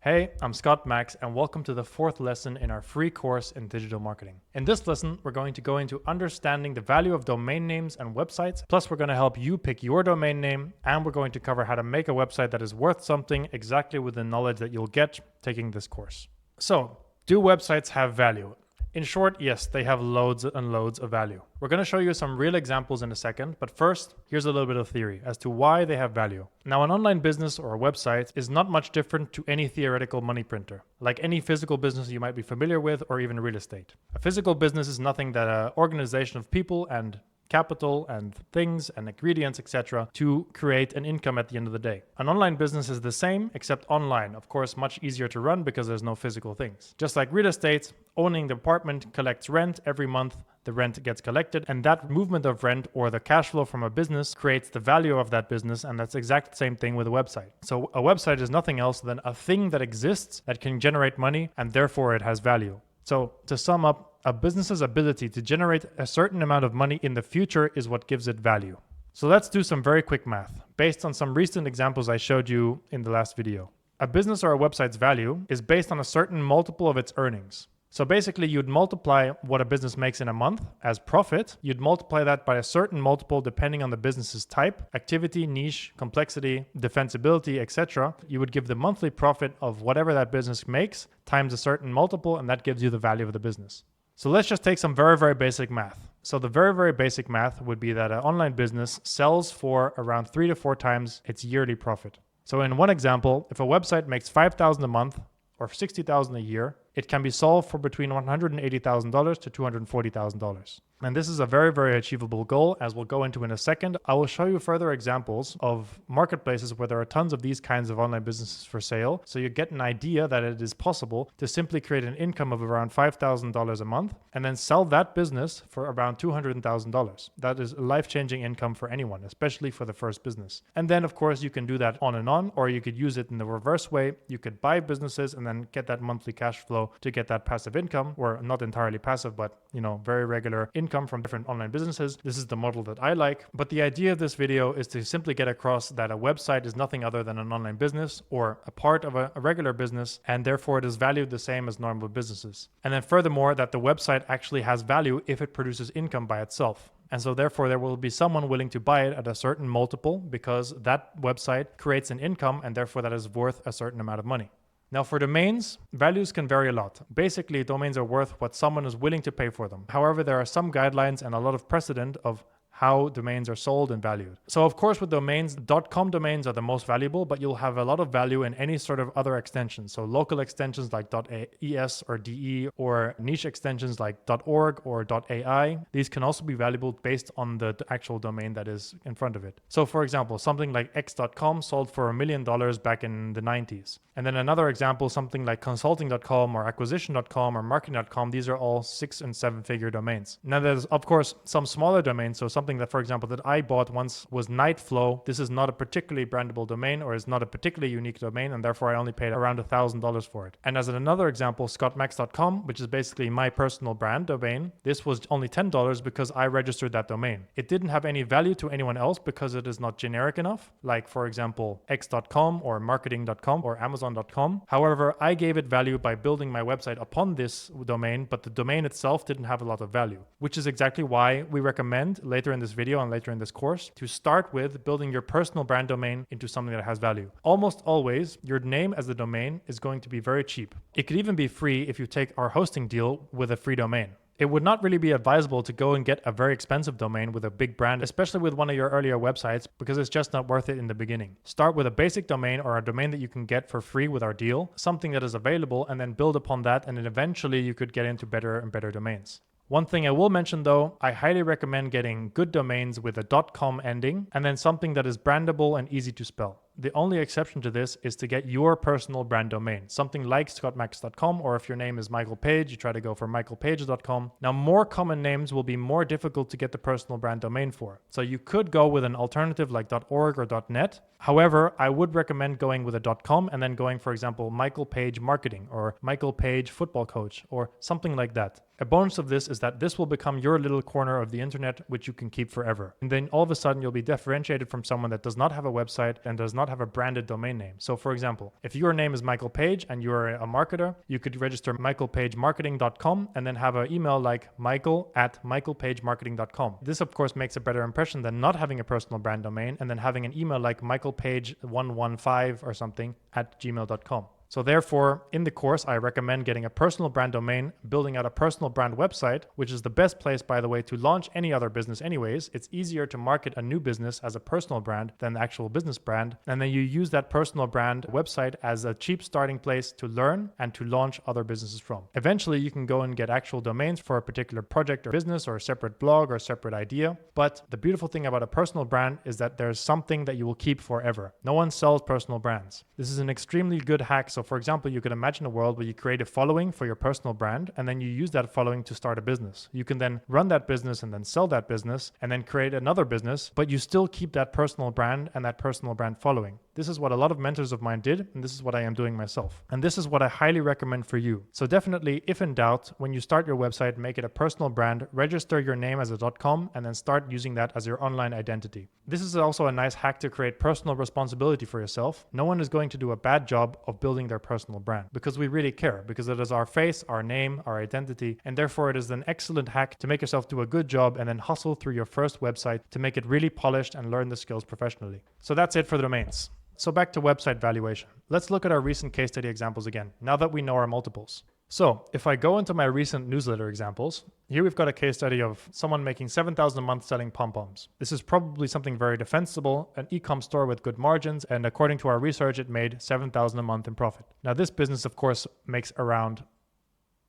Hey, I'm Scott Max, and welcome to the fourth lesson in our free course in digital marketing. In this lesson, we're going to go into understanding the value of domain names and websites. Plus, we're going to help you pick your domain name, and we're going to cover how to make a website that is worth something exactly with the knowledge that you'll get taking this course. So, do websites have value? In short, yes, they have loads and loads of value. We're going to show you some real examples in a second, but first, here's a little bit of theory as to why they have value. Now, an online business or a website is not much different to any theoretical money printer, like any physical business you might be familiar with or even real estate. A physical business is nothing that an organization of people and capital and things and ingredients, etc., to create an income at the end of the day. An online business is the same, except online. Of course, much easier to run because there's no physical things. Just like real estate, owning the apartment collects rent every month. The rent gets collected, and that movement of rent or the cash flow from a business creates the value of that business, and that's the exact same thing with a website. So a website is nothing else than a thing that exists that can generate money, and therefore it has value. So to sum up, a business's ability to generate a certain amount of money in the future is what gives it value. So let's do some very quick math based on some recent examples I showed you in the last video. A business or a website's value is based on a certain multiple of its earnings. So basically, you'd multiply what a business makes in a month as profit. You'd multiply that by a certain multiple depending on the business's type, activity, niche, complexity, defensibility, etc. You would give the monthly profit of whatever that business makes times a certain multiple, and that gives you the value of the business. So let's just take some very, very basic math. So the very, very basic math would be that an online business sells for around 3 to 4 times its yearly profit. So in one example, if a website makes $5,000 a month or $60,000 a year, it can be sold for between $180,000 to $240,000. And this is a very, very achievable goal, as we'll go into in a second. I will show you further examples of marketplaces where there are tons of these kinds of online businesses for sale. So you get an idea that it is possible to simply create an income of around $5,000 a month and then sell that business for around $200,000. That is a life-changing income for anyone, especially for the first business. And then, of course, you can do that on and on, or you could use it in the reverse way. You could buy businesses and then get that monthly cash flow to get that passive income, or not entirely passive, but very regular income from different online businesses. This is the model that I like. But the idea of this video is to simply get across that a website is nothing other than an online business or a part of a regular business, and therefore it is valued the same as normal businesses. And then furthermore, that the website actually has value if it produces income by itself. And so therefore there will be someone willing to buy it at a certain multiple because that website creates an income, and therefore that is worth a certain amount of money. Now for domains, values can vary a lot. Basically, domains are worth what someone is willing to pay for them. However, there are some guidelines and a lot of precedent of how domains are sold and valued. So of course with domains, .com domains are the most valuable, but you'll have a lot of value in any sort of other extensions. So local extensions like .es or .de, or niche extensions like .org or .ai. These can also be valuable based on the actual domain that is in front of it. So for example, something like x.com sold for $1 million back in the 90s. And then another example, something like consulting.com or acquisition.com or marketing.com, these are all 6- and 7-figure domains. Now there's of course some smaller domains, so something that, for example, that I bought once was Nightflow. This is not a particularly brandable domain, or is not a particularly unique domain, and therefore I only paid around $1,000 for it. And as another example, scottmax.com, which is basically my personal brand domain, this was only $10 because I registered that domain. It didn't have any value to anyone else because it is not generic enough, like for example x.com or marketing.com or amazon.com. However, I gave it value by building my website upon this domain, but the domain itself didn't have a lot of value, which is exactly why we recommend later in this video and later in this course to start with building your personal brand domain into something that has value. Almost always, your name as the domain is going to be very cheap. It could even be free if you take our hosting deal with a free domain. It would not really be advisable to go and get a very expensive domain with a big brand, especially with one of your earlier websites, because it's just not worth it in the beginning. Start with a basic domain or a domain that you can get for free with our deal, something that is available, and then build upon that, and then eventually you could get into better and better domains. One thing I will mention though, I highly recommend getting good domains with a .com ending, and then something that is brandable and easy to spell. The only exception to this is to get your personal brand domain, something like scottmax.com, or if your name is Michael Page, you try to go for michaelpage.com. Now, more common names will be more difficult to get the personal brand domain for. So you could go with an alternative like .org or .net. However, I would recommend going with a .com and then going, for example, Michael Page Marketing or Michael Page Football Coach or something like that. A bonus of this is that this will become your little corner of the internet, which you can keep forever. And then all of a sudden you'll be differentiated from someone that does not have a website and does not have a branded domain name. So for example, if your name is Michael Page and you're a marketer, you could register michaelpagemarketing.com and then have an email like michael@michaelpagemarketing.com. This of course makes a better impression than not having a personal brand domain and then having an email like michaelpage115 or something @gmail.com. So therefore, in the course, I recommend getting a personal brand domain, building out a personal brand website, which is the best place, by the way, to launch any other business anyways. It's easier to market a new business as a personal brand than the actual business brand. And then you use that personal brand website as a cheap starting place to learn and to launch other businesses from. Eventually, you can go and get actual domains for a particular project or business or a separate blog or a separate idea. But the beautiful thing about a personal brand is that there's something that you will keep forever. No one sells personal brands. This is an extremely good hack. So for example, you could imagine a world where you create a following for your personal brand and then you use that following to start a business. You can then run that business and then sell that business and then create another business, but you still keep that personal brand and that personal brand following. This is what a lot of mentors of mine did, and this is what I am doing myself. And this is what I highly recommend for you. So definitely, if in doubt, when you start your website, make it a personal brand, register your name as a .com, and then start using that as your online identity. This is also a nice hack to create personal responsibility for yourself. No one is going to do a bad job of building their personal brand because we really care, because it is our face, our name, our identity, and therefore it is an excellent hack to make yourself do a good job and then hustle through your first website to make it really polished and learn the skills professionally. So that's it for the domains. So back to website valuation. Let's look at our recent case study examples again, now that we know our multiples. So if I go into my recent newsletter examples, here we've got a case study of someone making $7,000 a month selling pom-poms. This is probably something very defensible, an e-com store with good margins, and according to our research, it made $7,000 a month in profit. Now this business, of course, makes around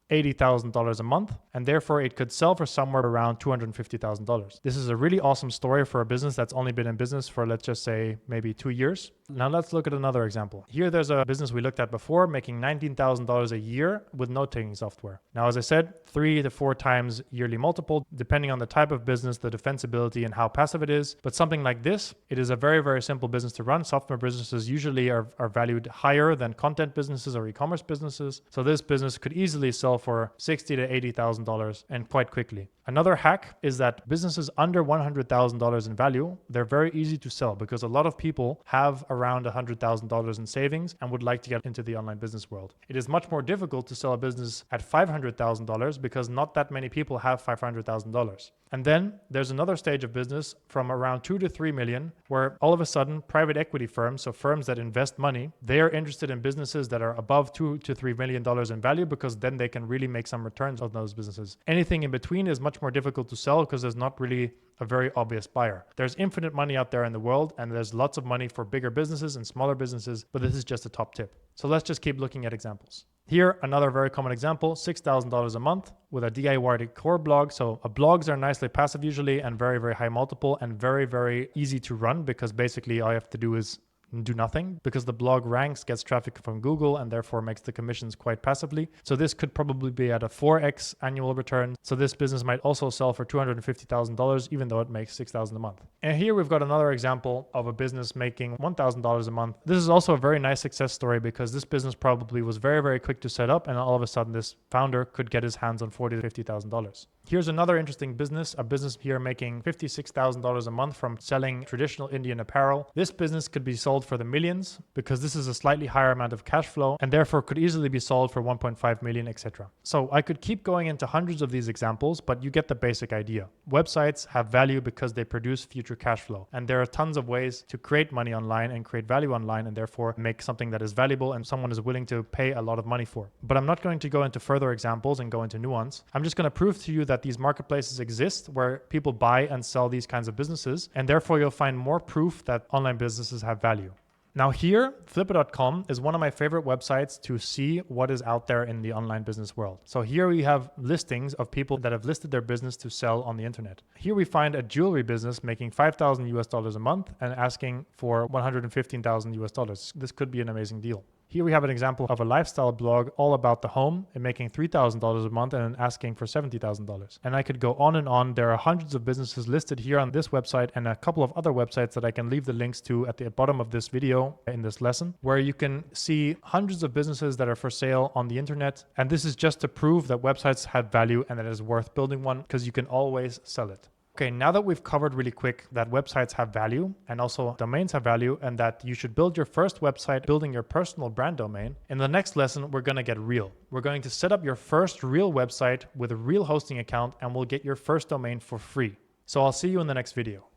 $80,000 a month, and therefore it could sell for somewhere around $250,000. This is a really awesome story for a business that's only been in business for, let's just say, maybe 2 years. Now let's look at another example. Here there's a business we looked at before making $19,000 a year with note-taking software. Now, as I said, 3 to 4 times yearly multiple, depending on the type of business, the defensibility, and how passive it is. But something like this, it is a very, very simple business to run. Software businesses usually are valued higher than content businesses or e-commerce businesses. So this business could easily sell for $60,000 to $80,000 and quite quickly. Another hack is that businesses under $100,000 in value, they're very easy to sell because a lot of people have around $100,000 in savings and would like to get into the online business world. It is much more difficult to sell a business at $500,000 because not that many people have $500,000. And then there's another stage of business from around 2 to 3 million where all of a sudden private equity firms, so firms that invest money, they are interested in businesses that are above $2 to $3 million in value because then they can really make some returns on those businesses. Anything in between is much more difficult to sell because there's not really a very obvious buyer. There's infinite money out there in the world and there's lots of money for bigger businesses and smaller businesses, but this is just a top tip. So let's just keep looking at examples. Here, another very common example, $6,000 a month with a DIY decor blog. So blogs are nicely passive usually and very, very high multiple and very, very easy to run because basically all you have to do is do nothing because the blog ranks, gets traffic from Google, and therefore makes the commissions quite passively. So this could probably be at a 4x annual return. So this business might also sell for $250,000 even though it makes $6,000 a month. And here we've got another example of a business making $1,000 a month. This is also a very nice success story because this business probably was very, very quick to set up, and all of a sudden this founder could get his hands on $40,000 to $50,000. Here's another interesting business, a business here making $56,000 a month from selling traditional Indian apparel. This business could be sold for the millions because this is a slightly higher amount of cash flow and therefore could easily be sold for 1.5 million, etc. So I could keep going into hundreds of these examples, but you get the basic idea. Websites have value because they produce future cash flow, and there are tons of ways to create money online and create value online and therefore make something that is valuable and someone is willing to pay a lot of money for. But I'm not going to go into further examples and go into nuance. I'm just going to prove to you that these marketplaces exist where people buy and sell these kinds of businesses, and therefore you'll find more proof that online businesses have value. Now here, flipper.com is one of my favorite websites to see what is out there in the online business world. So here we have listings of people that have listed their business to sell on the internet. Here we find a jewelry business making $5,000 a month and asking for $115,000. This could be an amazing deal. Here we have an example of a lifestyle blog all about the home and making $3,000 a month and asking for $70,000. And I could go on and on. There are hundreds of businesses listed here on this website and a couple of other websites that I can leave the links to at the bottom of this video in this lesson, where you can see hundreds of businesses that are for sale on the internet. And this is just to prove that websites have value and that it is worth building one because you can always sell it. Okay, now that we've covered really quick that websites have value and also domains have value and that you should build your first website building your personal brand domain, in the next lesson, we're going to get real. We're going to set up your first real website with a real hosting account and we'll get your first domain for free. So I'll see you in the next video.